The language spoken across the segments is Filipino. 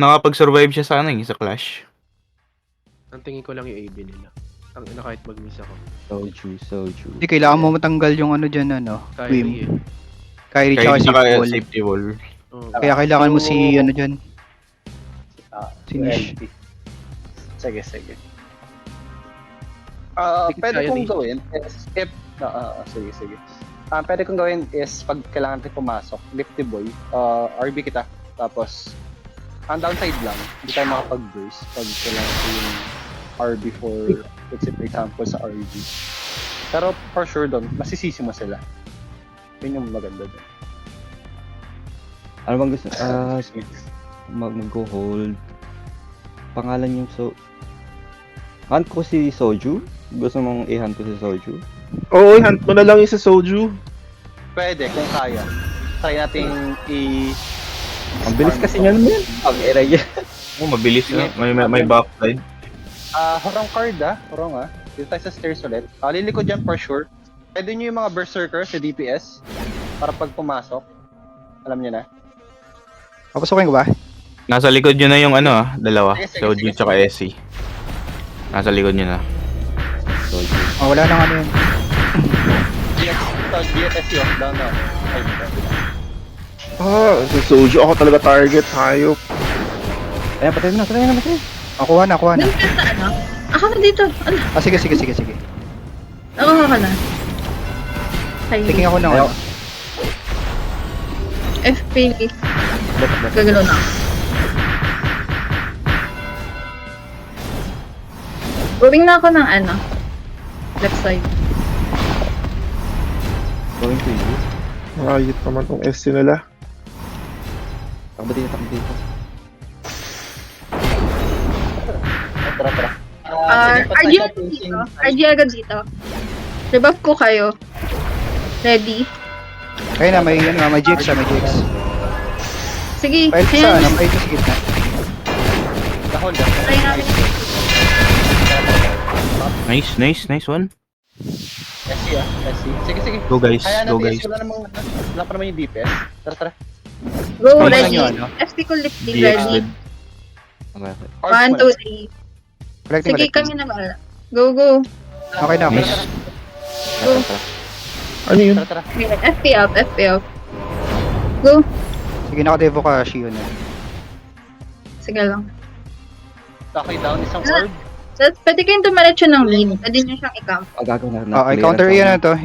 nakapag-survive siya sa ano sa Clash. Ang tingin ko lang yung AB nila. Ang ina kahit mag-miss ako. Soju. Hindi, kailangan mo matanggal yung ano dyan, ano, Kyrie Queen. Kyrie Kaya tsaka saka safety wall. safety wall. Oh. Kaya kailangan mo si, ano dyan, si Yung Nish. LP. Sige. Sige, Pwede kaya kong ni- gawin is if sige. Pwede kong gawin is pag kailangan natin pumasok, Lifty Boy, RB kita. Tapos ang downside lang, hindi tayo makapag-burst pag kailangan ko yung RB for let's say for example sa RB. Pero for sure doon, masisisi mo sila. Yun yung maganda doon. Ano bang gusto? Mag-go hold. Pangalan yung hunt ko si Soju? Gusto mong i-hunt ko si Soju? Oo, hunt mo na lang yung sa Soju. Pwede kung kaya. Try nating Ang bilis kasi niyan, man. Ang era yan. Oh, mabilis na. May backside. Horong card horong Dito tayo sa stairs ulit. Lilikod dyan for sure. Pwede nyo yung mga berserker sa DPS para pag pumasok. Alam nyo na. Papasukin ko ba? Nasa likod nyo na yung dalawa. Sige, Soju sige. tsaka SC. Nasa likod nyo na. Soju. Oh, wala nang ano yun. DPS yun. Down na. Sa Soju ako talaga target, hayop. Ayan, patay na. Kuha na. Doon ka sa ano? Ako na dito. Ano? Sige. Nakuha ka na. Ay, Taking ako ng ano. FP. Gagalaw na ako. Going na ako ng ano? Left side. Going to you. Ayot naman tong SC nila. Takbo dito. Tara. RG agad dito. RG agad dito. Rebuff ko kayo. Ready? Kaya na, may GX siya, may GX. Sige, Pahit sa ayan. ano, pahit sa gitna. Hold Try natin. Nice one. SC. Sige. Go guys, Kaya go natin guys. wala pa naman yung DPS. Tara. Go, Pahit ready. nyo, ano? FP ko lifting, DX ready. with. Okay. 1, 2, 3. Collecting. Sige, kami na bahala. Go. Okay na, okay. Nice. Go. Ano yun? Tara. FP up. Go. Sige, naka-devo ka, Shio na. Sige lang. Okay, down isang orb. So, pwede kayong dumiretso ng lead. Pwede nyo siyang i-camp. Gagawin na. Okay, counter yan na to.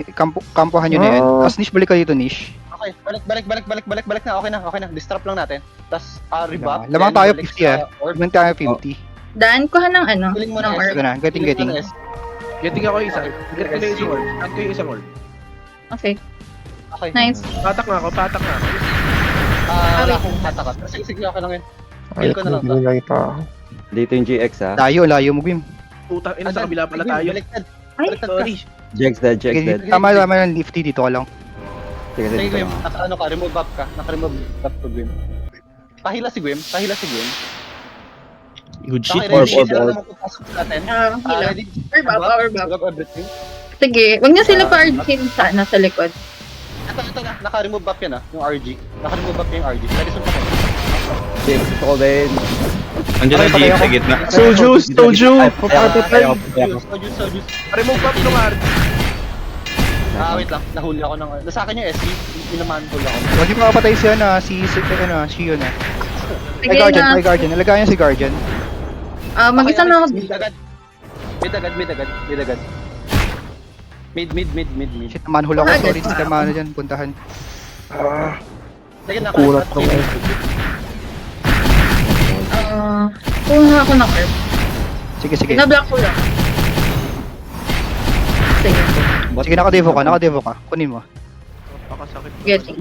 Kampuhan nyo na yan. Tapos Nish, balik ka dito, Nish. Okay, balik na. Okay na. Distrap lang natin. Tapos, rebuff. Lamang then tayo balik 50 sa orb. Lamang tayo 50. Daan ko ng ano, Piling mo ng na, orb. Sige na, getting. Getting ako isa. Get ko na yung isang orb. Hunt ko yung isang orb. Okay, Okay. nice. Patak na ako. Wala akong tatakat. Sige, okay lang yun. Ayot ko na lang hindi lang pa ako. Dito yung GX ha. Layo mo, Bim. Putang ina sa kabila pala tayo. Baliktad. Ay, Baliktad ka. Sorry. GX dead. Sige, tama yung lifty dito ka lang. Sige, Sige, dito. Gwim. Remove buff ka. Naka-remove buff to Gwim. Pahila si Gwim. Good shit. Okay, ready. Sila naman papasok sa atin. hila. Ready? Orb up, orb up. Remove everything. Sige, wag niyo sila pa-urgin sa nasa likod. Ito na. Naka-remove buff yan yung RG. Naka-remove buff yung RG. Ready sa pakin. GX gusto ko din. Andiyan na GX sa gitna. Soju! Papatay. Sojus. Remove buff nung RG. Wait lang. Nahuli ako ng... Nasa akin yung SC. Inamanhole ako. Huwag niyo makapatay siya na, Shio na. Sige May na. Guardian. Nalagay niya si Guardian. Mag-isa na ako. Mid agad. Mid. Shit, manhole ako. Agad. Sorry, hindi ka maano dyan. Puntahan. Sige, Kulat ng Kuha ako ng orb. Sige. Pinablock ko lang. Sige, Sige, naka-devo ka. Kunin mo. Pakasakit. getting.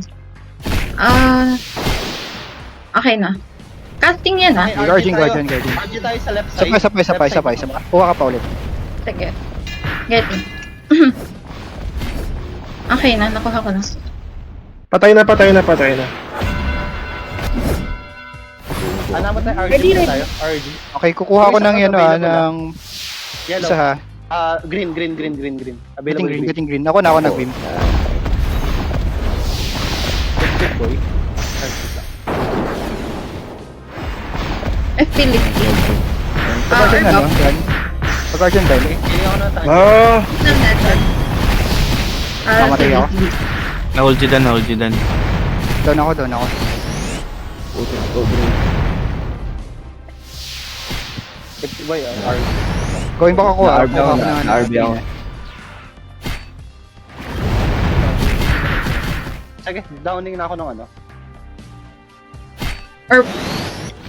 Okay na. Casting yan ah. Guardian. RG tayo sa left side. Sabay. Kuha ka pa ulit. Sige. Getting. Okay na, nakuha ko na. Patay na. Ano mo tayo? RG Ready. muna tayo. RG. Okay, kukuha ko ng ng Yellow. isa ha. Green. Available Getting green. Ako nag-beam. Good boy. FP Pag-guardian na, no? Yan. Pag-guardian tayo. Healing ako na tayo. Ah! ng network. Mamatay ako. Na-hold you dan. Down ako. FTBoy, RB. Going back ako, ah. Na-RB ako, Kuha ko na-RB ako. Sige, downing na ako ng ano.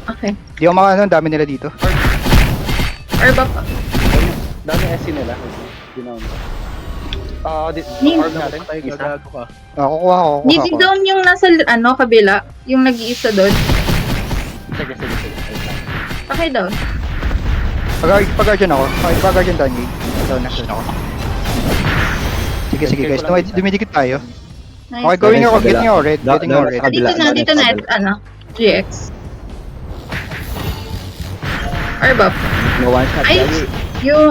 Okay. Di ako ang dami nila dito. Orb up. Downing SC nila. Ginawa ko. Ning. Orb natin. Patay ka, Isa. gago ka. Kukuha ko. Nisi down yung nasa kabila, yung nag-iisa doon. Sige. Okay down. Pag-guardian ako. Pag-guardian Danny. Down ako. Sige guys, dumidikit tayo. Nice. Okay, going ako. Kabila. Getting ako red. Getting ako red. Dito na, GX. Orb up. No one shot. Ay! Lagi. Yung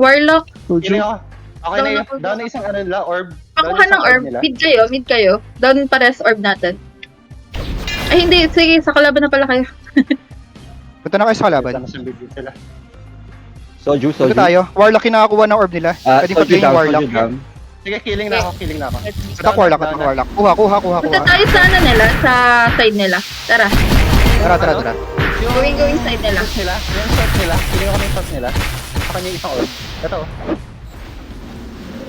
Warlock. Healing ako. Okay na yun. Down ako. Down na isang ano nila, orb. Pakuha ng orb. nila. Mid kayo. Down pares orb natin. Ay hindi, sige, sa kalaban na pala kayo. Punta na kayo sa kalaban. Sa video sila. Soju. Punta tayo. Warlock kinakakuha ng orb nila. Pwedeng Soju patayin yung Warlock. down. Sige, killing na ako. Attack Warlock. Kuha. Punta tayo sa nila, sa side nila. Tara. Tara. Going side nila. Yung shot nila. Killing ako ng shot nila. Sa kanya yung isang orb. Ito.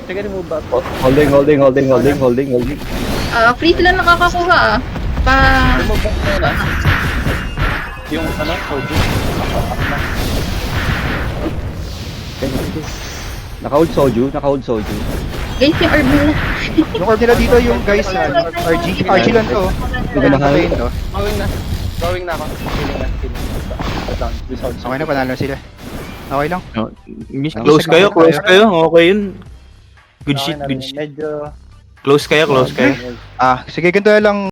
Sige, remove back. Holding. Free sila nakakakuha Remove back na yun Yung Soju. Naka-hold Soju. Guys, yung orb nila. Yung orb nila dito, yung guys na RG lang to. Hindi na Patayin to. Going na ako. Killing na. Down. Resolve. Okay na, panalo sila. Okay lang. Close kayo. Okay yun. Good shit. Medyo... Close kayo. Sige, ganito na lang